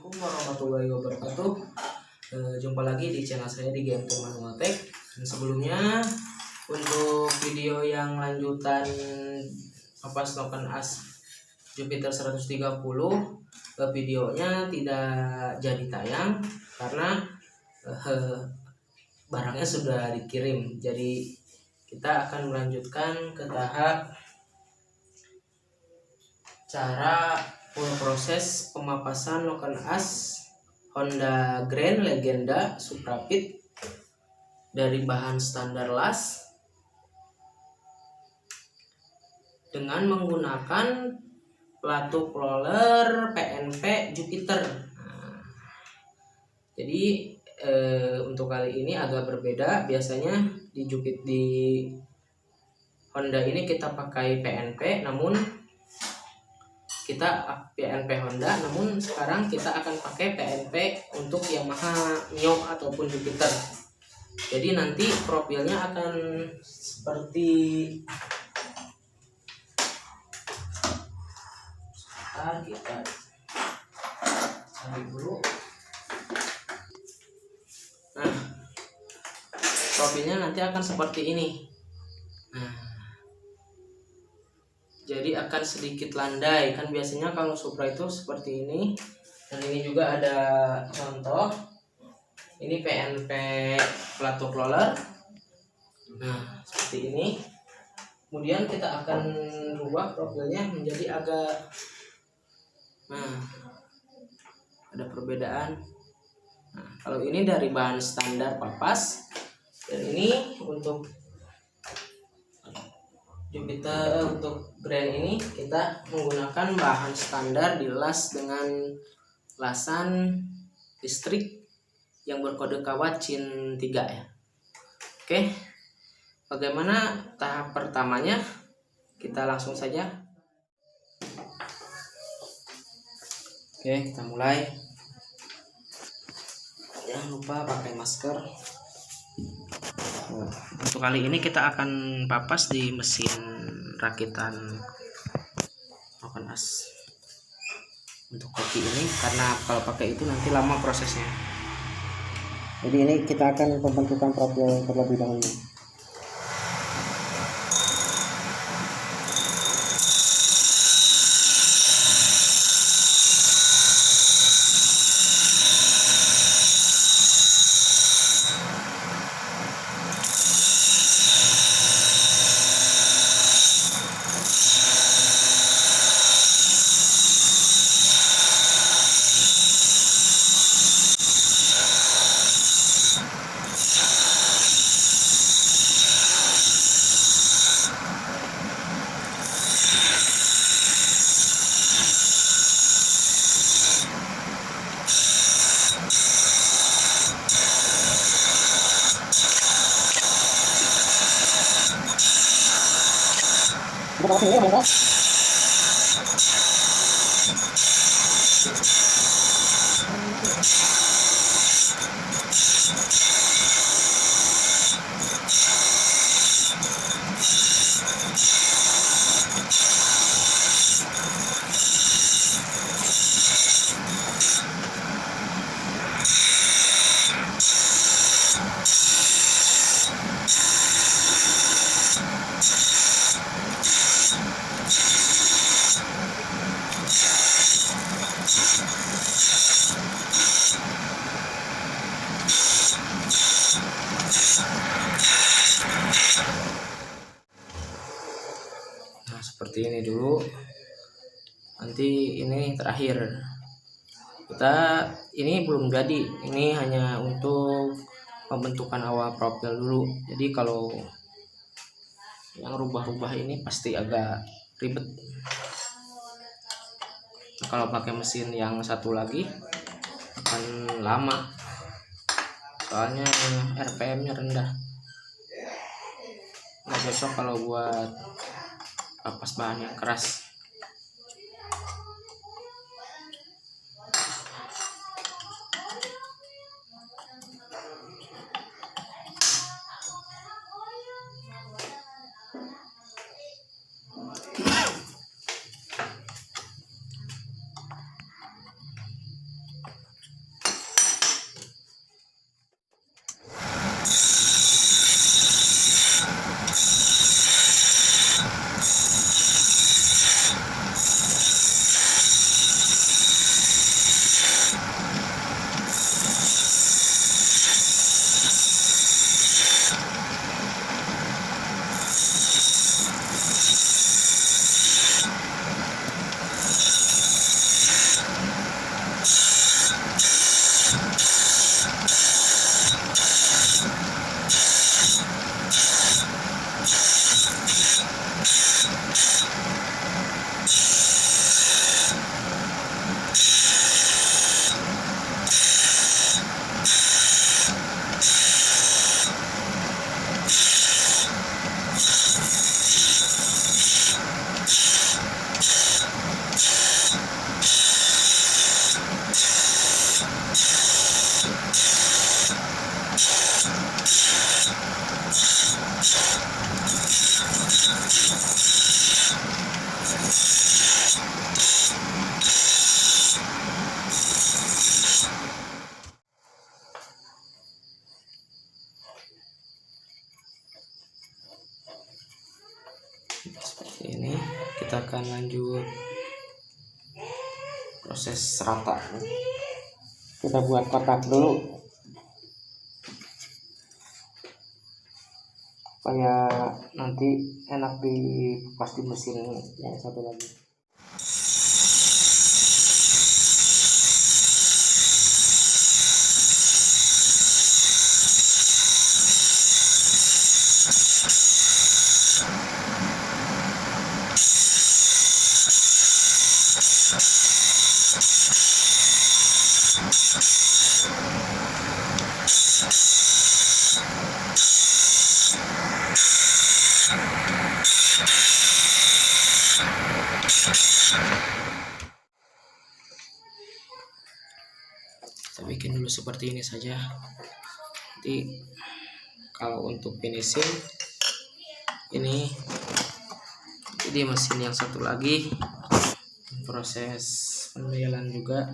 Assalamualaikum warahmatullahi wabarakatuh. Jumpa lagi di channel saya di GMT Manual Tech. Dan sebelumnya untuk video yang lanjutan Papas Token As Jupiter 130, videonya tidak jadi tayang karena barangnya sudah dikirim. Jadi kita akan melanjutkan ke tahap cara full proses pemapasan Token As Honda Grand Legenda Suprapit dari bahan standar las dengan menggunakan pelatuk roller PNP Jupiter. Jadi untuk kali ini agak berbeda. Biasanya di Honda ini kita pakai PNP, namun namun sekarang kita akan pakai PNP untuk Yamaha Mio ataupun Jupiter. Jadi nanti profilnya akan seperti kita cari dulu. Nah, profilnya nanti akan seperti ini. Jadi akan sedikit landai, kan biasanya kalau Supra itu seperti ini. Dan ini juga ada contoh, ini PNP pelatuk roller. Nah, seperti ini. Kemudian kita akan rubah profilnya menjadi agak, ada perbedaan. Nah, kalau ini dari bahan standar Papas, dan ini untuk Jupiter, untuk Grand ini kita menggunakan bahan standar dilas dengan lasan listrik yang berkode kawat CIN 3 ya. Oke, bagaimana tahap pertamanya? Kita langsung saja. Oke, kita mulai. Jangan lupa pakai masker. Untuk kali ini kita akan papas di mesin rakitan Token As untuk kopi ini, karena kalau pakai itu nanti lama prosesnya. Jadi ini kita akan pembentukan profil terlebih dahulu. Kita pakai ini ya, seperti ini dulu. Nanti ini terakhir. Ini belum jadi. Ini hanya untuk pembentukan awal profil dulu. Jadi kalau yang rubah-rubah ini pasti agak ribet. Kalau pakai mesin yang satu lagi akan lama, soalnya RPM-nya rendah. Nggak cocok kalau buat papas bahan yang keras. kita akan lanjut proses rata. Kita buat kotak dulu supaya nanti enak pas di mesin yang satu lagi. Kita bikin dulu seperti ini saja. Nanti kalau untuk finishing ini di mesin yang satu lagi proses pendialan juga.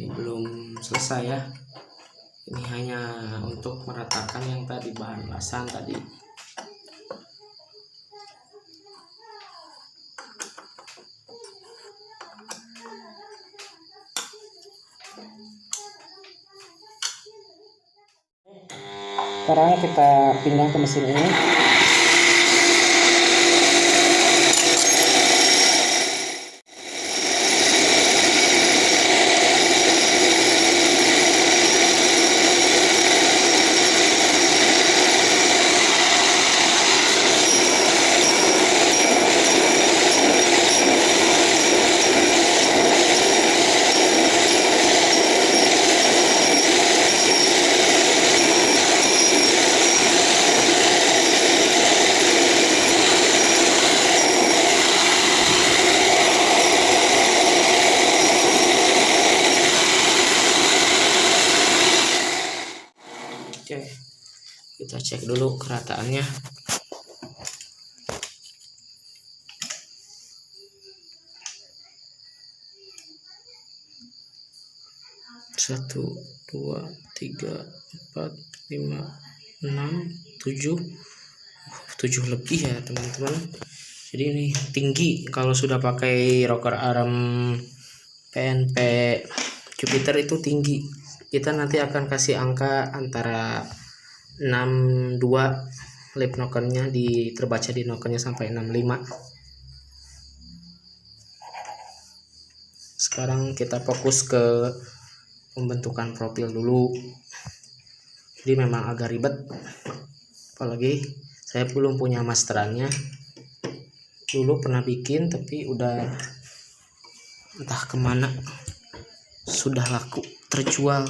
Ini belum selesai ya. Ini hanya untuk meratakan yang tadi bahan bahasan tadi. Sekarang kita pindah ke mesin ini. Oke, kita cek dulu kerataannya. Satu, dua, tiga, empat, lima, enam, tujuh, tujuh lebih ya teman-teman. Jadi ini tinggi kalau sudah pakai rocker arm PNP Jupiter itu tinggi. Kita nanti akan kasih angka antara 62 lip nokennya terbaca di nokennya sampai 65. Sekarang kita fokus ke pembentukan profil dulu. Jadi memang agak ribet, apalagi saya belum punya masterannya. Dulu pernah bikin tapi udah entah kemana, sudah laku terjual.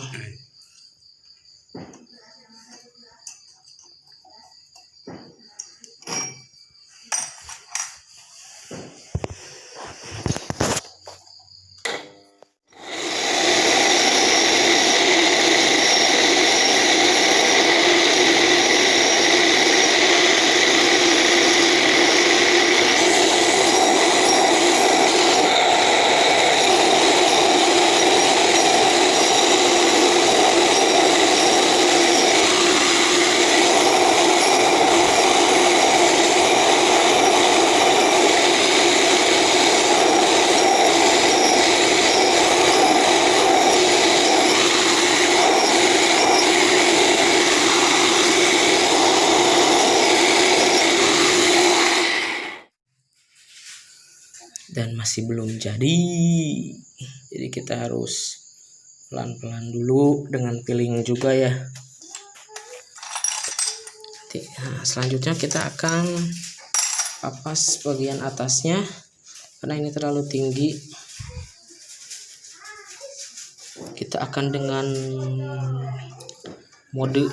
masih belum jadi kita harus pelan-pelan dulu dengan piling juga ya. Nah, selanjutnya kita akan papas bagian atasnya karena ini terlalu tinggi. Kita akan dengan mode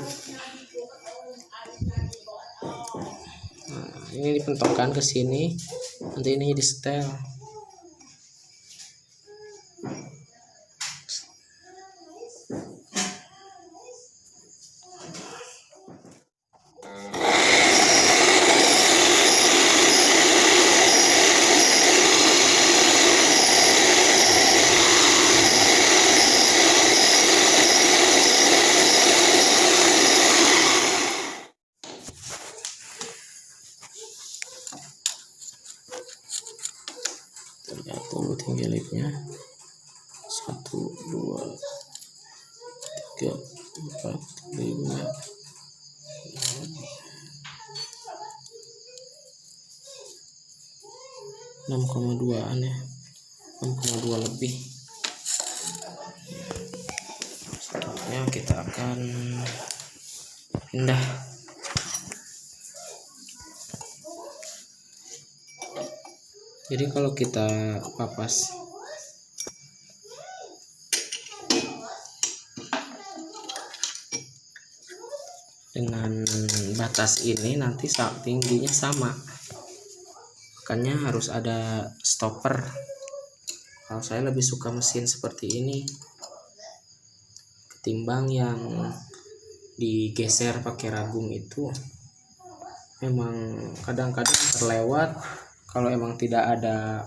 ini dipentokkan ke sini, nanti ini di setel. Lihat dulu tinggi lipnya 1 2 3 4 5 6,2an ya, 6,2 lebih. Selanjutnya kita akan pindah. Jadi kalau kita papas dengan batas ini nanti tingginya sama, makanya harus ada stopper. Kalau saya lebih suka mesin seperti ini ketimbang yang digeser pakai ragum. Itu memang kadang-kadang terlewat kalau emang tidak ada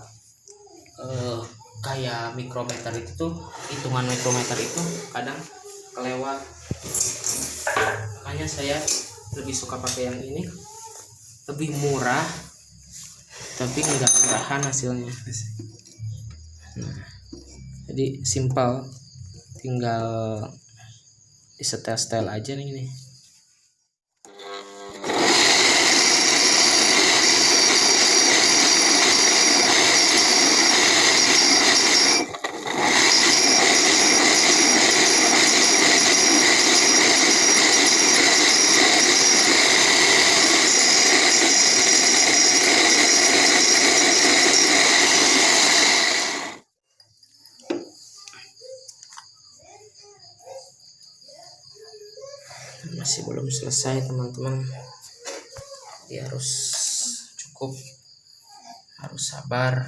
kayak mikrometer itu tuh, hitungan mikrometer itu kadang kelewat. Makanya saya lebih suka pakai yang ini, lebih murah tapi nggak murahan hasilnya. Nah, jadi simpel, tinggal disetel-setel aja nih ini. Masih belum selesai teman-teman, ya harus sabar.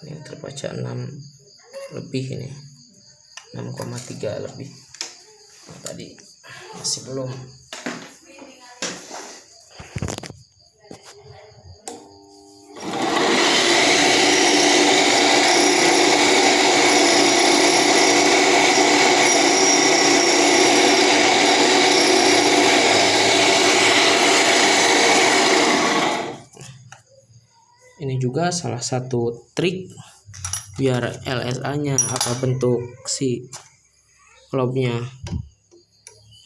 Ini terbaca 6 lebih, ini 6,3 lebih. Nah, tadi masih belum. Ini juga salah satu trik biar LSA-nya apa bentuk si lobnya,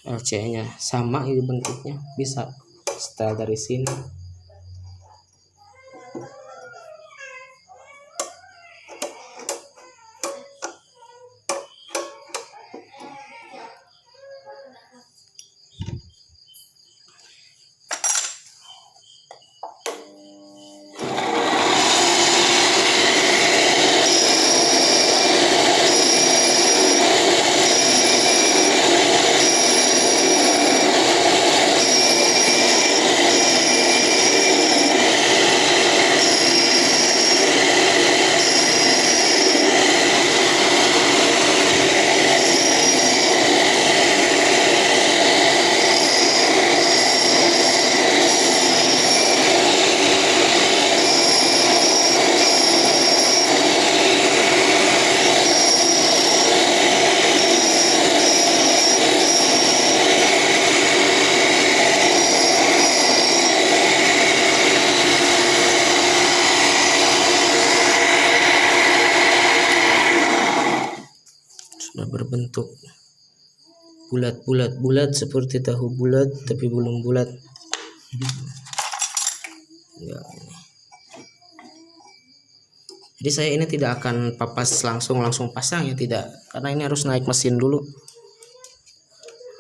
LC-nya sama ini bentuknya, bisa setel dari sini. Sudah berbentuk bulat seperti tahu bulat tapi belum bulat. Ya. Jadi saya ini tidak akan papas langsung pasang ya, tidak, karena ini harus naik mesin dulu,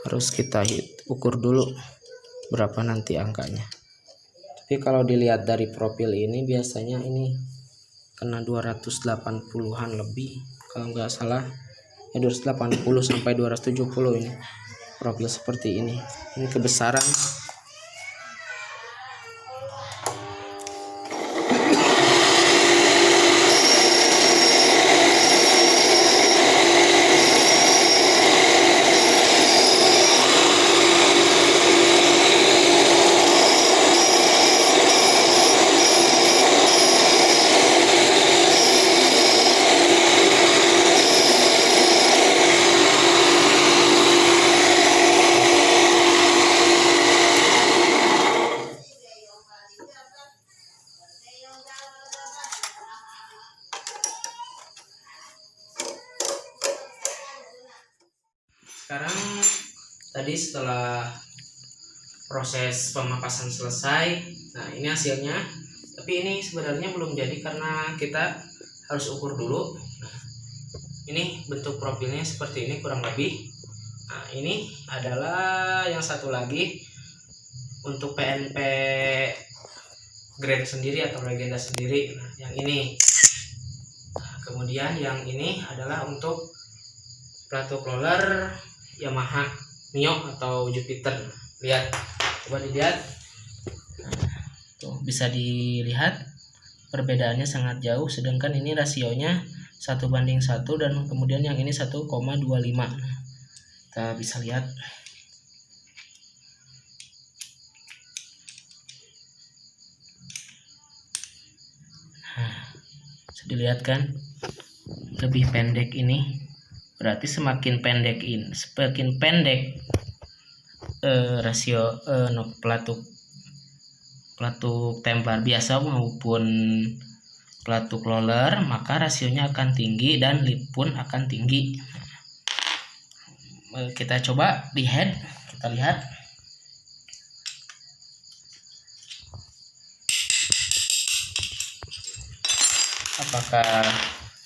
harus kita ukur dulu berapa nanti angkanya. Tapi kalau dilihat dari profil ini biasanya ini kena 280-an lebih kalau nggak salah ya, 280 sampai 270 ini profil seperti ini kebesaran. Sekarang tadi setelah proses pemapasan selesai, nah ini hasilnya. Tapi ini sebenarnya belum jadi karena kita harus ukur dulu. Nah, ini bentuk profilnya seperti ini kurang lebih. Nah, ini adalah yang satu lagi untuk PNP Grand sendiri atau Legenda sendiri. Nah, yang ini. Nah, kemudian yang ini adalah untuk pelatuk roller Yamaha Mio atau Jupiter. Lihat, coba dilihat. Tuh, bisa dilihat perbedaannya sangat jauh, sedangkan ini rasionya 1:1 dan kemudian yang ini 1,25. Kita bisa lihat. Nah, bisa dilihat kan, lebih pendek ini. Berarti semakin pendek rasio pelatuk templar biasa maupun pelatuk roller, maka rasionya akan tinggi dan lip pun akan tinggi. Kita coba di head, kita lihat. Apakah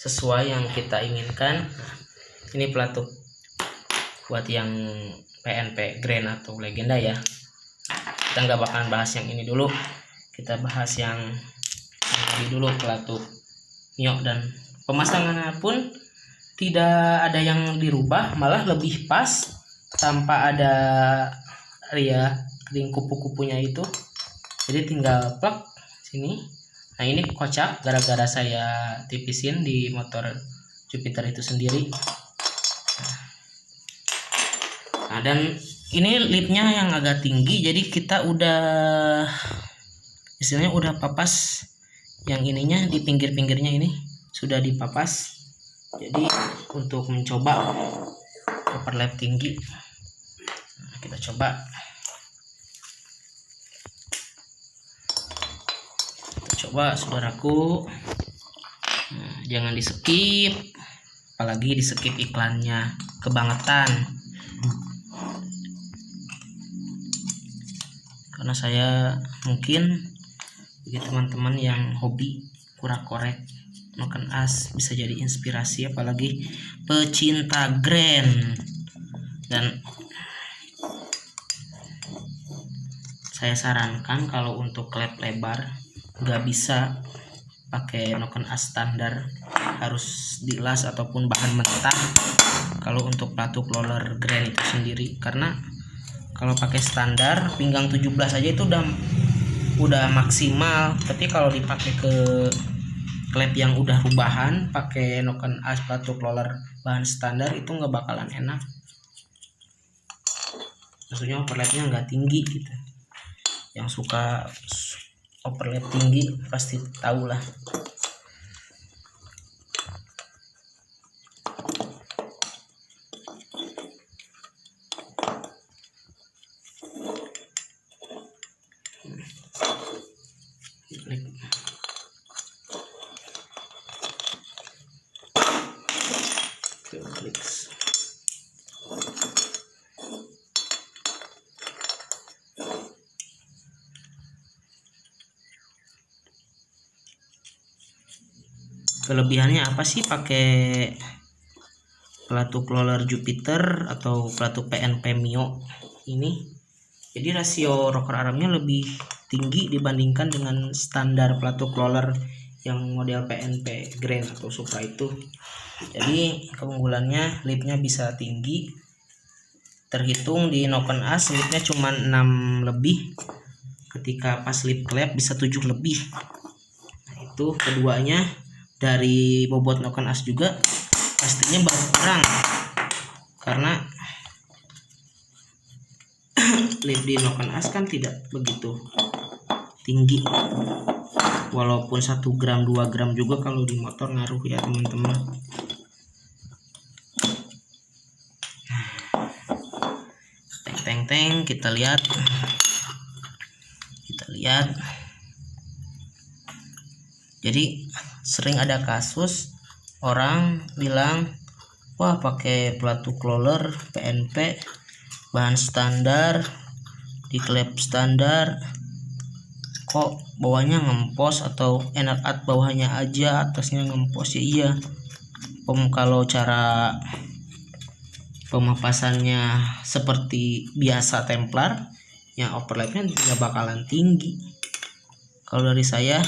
sesuai yang kita inginkan? Ini pelatuk buat yang PNP Grand atau Legenda ya. Kita nggak bakalan bahas yang ini dulu, kita bahas yang tadi dulu, pelatuk Mio. Dan pemasangannya pun tidak ada yang dirubah, malah lebih pas tanpa ada ring kupu-kupunya itu. Jadi tinggal plug sini. Nah ini kocak gara-gara saya tipisin di motor Jupiter itu sendiri. Nah, dan ini lipnya yang agak tinggi, jadi kita udah istilahnya udah papas yang ininya di pinggir-pinggirnya, ini sudah dipapas. Jadi untuk mencoba overlap tinggi, nah, kita coba. Saudaraku, nah, jangan di skip, apalagi di skip iklannya kebangetan. Karena saya mungkin bagi teman-teman yang hobi kurak-korek makan as bisa jadi inspirasi, apalagi pecinta Grand. Dan saya sarankan kalau untuk klep lebar nggak bisa pakai noken as standar, harus dilas ataupun bahan mentah kalau untuk pelatuk roller Grand itu sendiri. Karena kalau pakai standar pinggang 17 aja itu udah maksimal, tapi kalau dipakai ke klep yang udah rubahan pakai noken as pelatuk roller bahan standar itu nggak bakalan enak. Maksudnya overlapnya nggak tinggi gitu. Yang suka overlap tinggi pasti tahu lah. Kelebihannya apa sih pakai pelatuk roller Jupiter atau pelatuk PNP Mio ini? Jadi rasio rocker armnya lebih tinggi dibandingkan dengan standar pelatuk roller yang model PNP Grand atau Supra itu. Jadi keunggulannya lipnya bisa tinggi, terhitung di Noken As lipnya cuma 6 lebih, ketika pas lip clap bisa 7 lebih. Nah, itu keduanya dari bobot Noken As juga pastinya berkurang karena lip di Noken As kan tidak begitu tinggi, walaupun 1 gram 2 gram juga kalau di motor ngaruh ya teman-teman. Teng kita lihat jadi sering ada kasus orang bilang, wah pakai pelatuk roller PNP bahan standar di klep standar kok bawahnya ngempos atau enak bawahnya aja atasnya ngempos. Ya iya, kalau cara pemapasannya seperti biasa Templar yang overlapnya tidak bakalan tinggi. Kalau dari saya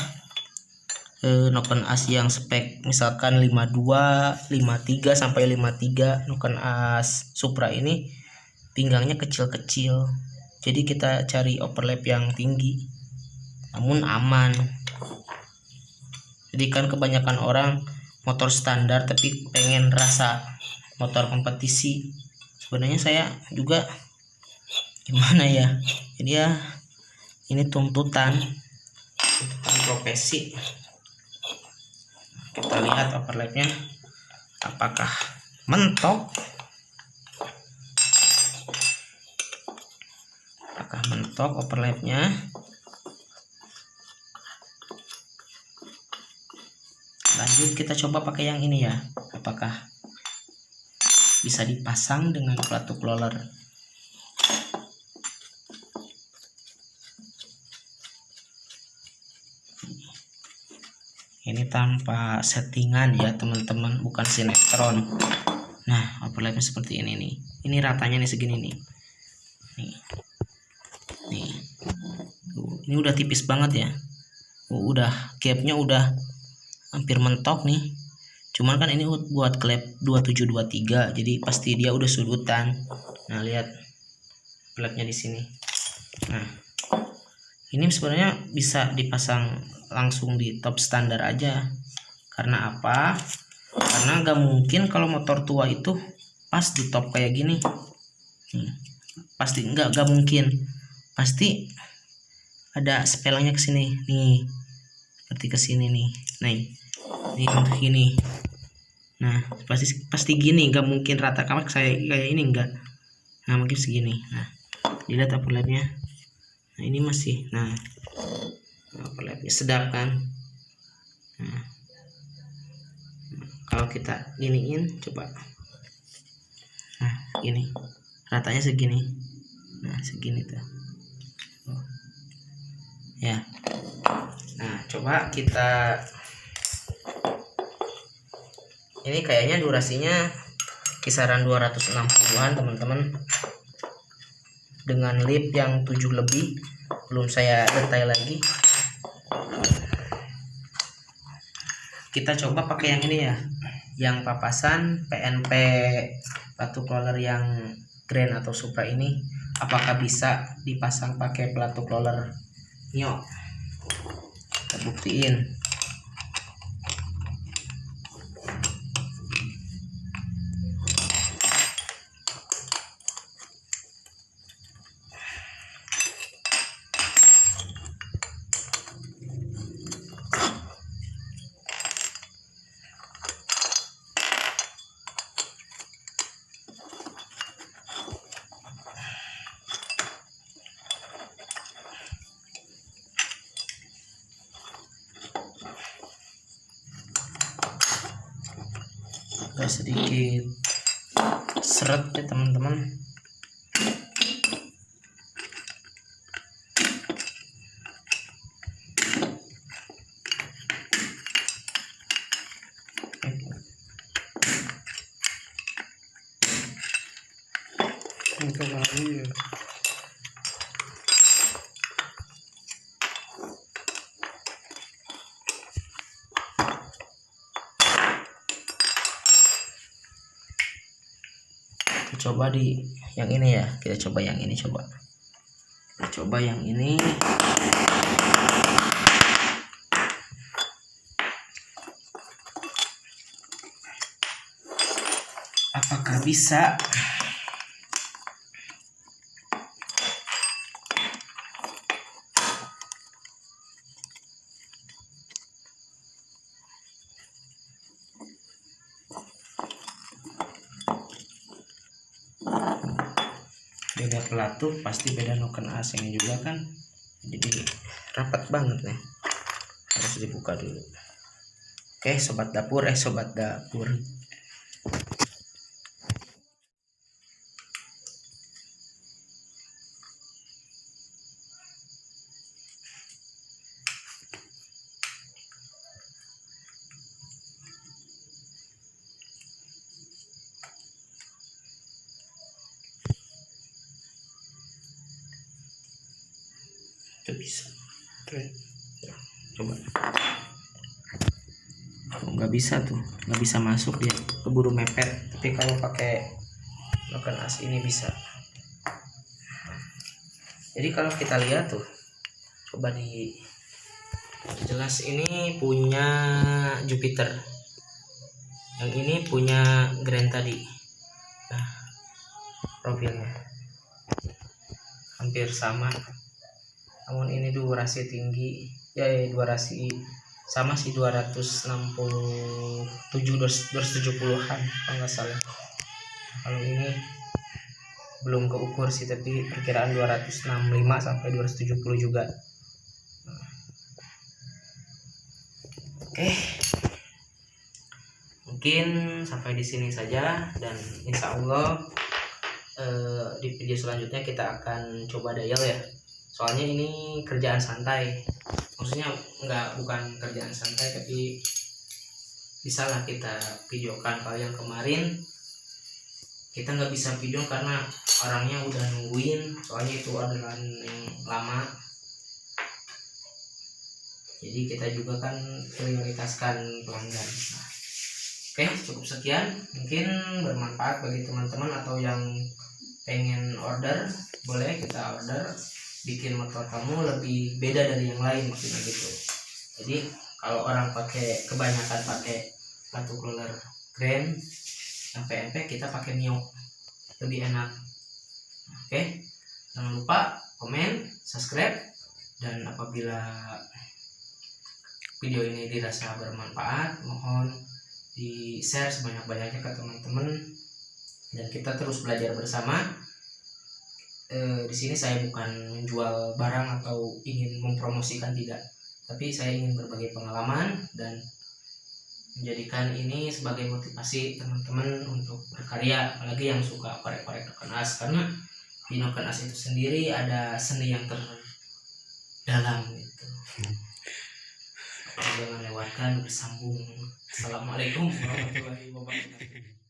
Noken As yang spek misalkan 52, 53 sampai 53 Noken As Supra ini pinggangnya kecil-kecil. Jadi kita cari overlap yang tinggi namun aman. Jadi kan kebanyakan orang motor standar tapi pengen rasa motor kompetisi. Sebenarnya saya juga gimana ya, jadi ya ini tuntutan profesi. Kita lihat overlapnya apakah mentok, overlapnya. Lanjut kita coba pakai yang ini ya, apakah bisa dipasang dengan pelatuk roller. Ini tanpa settingan ya teman-teman, bukan sinetron. Nah overlapnya seperti ini nih, ini ratanya nih segini nih, nih. Ini udah tipis banget ya, udah gapnya udah hampir mentok nih. Cuman kan ini buat klep 2723 jadi pasti dia udah sudutan. Nah lihat overlapnya di sini. Nah ini sebenarnya bisa dipasang langsung di top standar aja. Karena apa? Karena nggak mungkin kalau motor tua itu pas di top kayak gini. Pasti nggak mungkin. Pasti ada spelangnya ke sini nih, seperti ke sini nih. Nah ini untuk ini. Nah pasti gini, nggak mungkin rata kayak kayak ini enggak. Nah mungkin segini. Nah dilihat overlapnya. Nah ini masih, nah overlapnya sedap kan. Nah, kalau kita giniin coba, nah ini ratanya segini. Nah segini tuh ya. Nah coba kita, ini kayaknya durasinya kisaran 260-an teman-teman, dengan lip yang 7 lebih, belum saya detail lagi. Kita coba pakai yang ini ya, yang papasan PNP pelatuk roller yang Grand atau Supra ini, apakah bisa dipasang pakai pelatuk roller Mio. Kita buktiin. Agak sedikit seret ya teman-teman. kembali ya. Coba di yang ini ya, kita coba yang ini, kita coba yang ini. Apakah bisa? Beda pelatuk pasti beda noken asing juga kan, jadi rapat banget nih, harus dibuka dulu. Oke sobat dapur, itu bisa. Oke. Coba. Nggak bisa tuh, nggak bisa masuk dia, keburu mepet. Tapi kalau pakai noken as ini bisa. Jadi kalau kita lihat tuh, coba di jelas ini punya Jupiter, yang ini punya Grand tadi. Nah, profilnya hampir sama, namun ini durasi tinggi ya, durasi sama sih, 267 270-an kalau nggak salah. Kalau ini belum keukur sih, tapi perkiraan 265 sampai 270 juga. Oke, mungkin sampai di sini saja, dan insya Allah di video selanjutnya kita akan coba dial ya. Soalnya ini kerjaan santai, maksudnya bukan kerjaan santai, tapi bisa lah kita videokan. Kalau yang kemarin kita nggak bisa video karena orangnya udah nungguin, soalnya itu adalah yang lama. Jadi kita juga kan prioritaskan pelanggan. Nah, oke, cukup sekian, mungkin bermanfaat bagi teman-teman atau yang pengen order, boleh kita order, bikin motor kamu lebih beda dari yang lain, maksudnya gitu. Jadi kalau orang kebanyakan pakai batu roller Grand yang PNP, kita pakai Mio, lebih enak. Oke, jangan lupa komen, subscribe, dan apabila video ini dirasa bermanfaat, mohon di share sebanyak-banyaknya ke teman-teman, dan kita terus belajar bersama. Di sini saya bukan menjual barang atau ingin mempromosikan, tidak, tapi saya ingin berbagi pengalaman dan menjadikan ini sebagai motivasi teman-teman untuk berkarya, apalagi yang suka korek-korek noken as, karena di noken as itu sendiri ada seni yang terdalam gitu. Jangan lewatkan, bersambung. Assalamualaikum warahmatullahi wabarakatuh.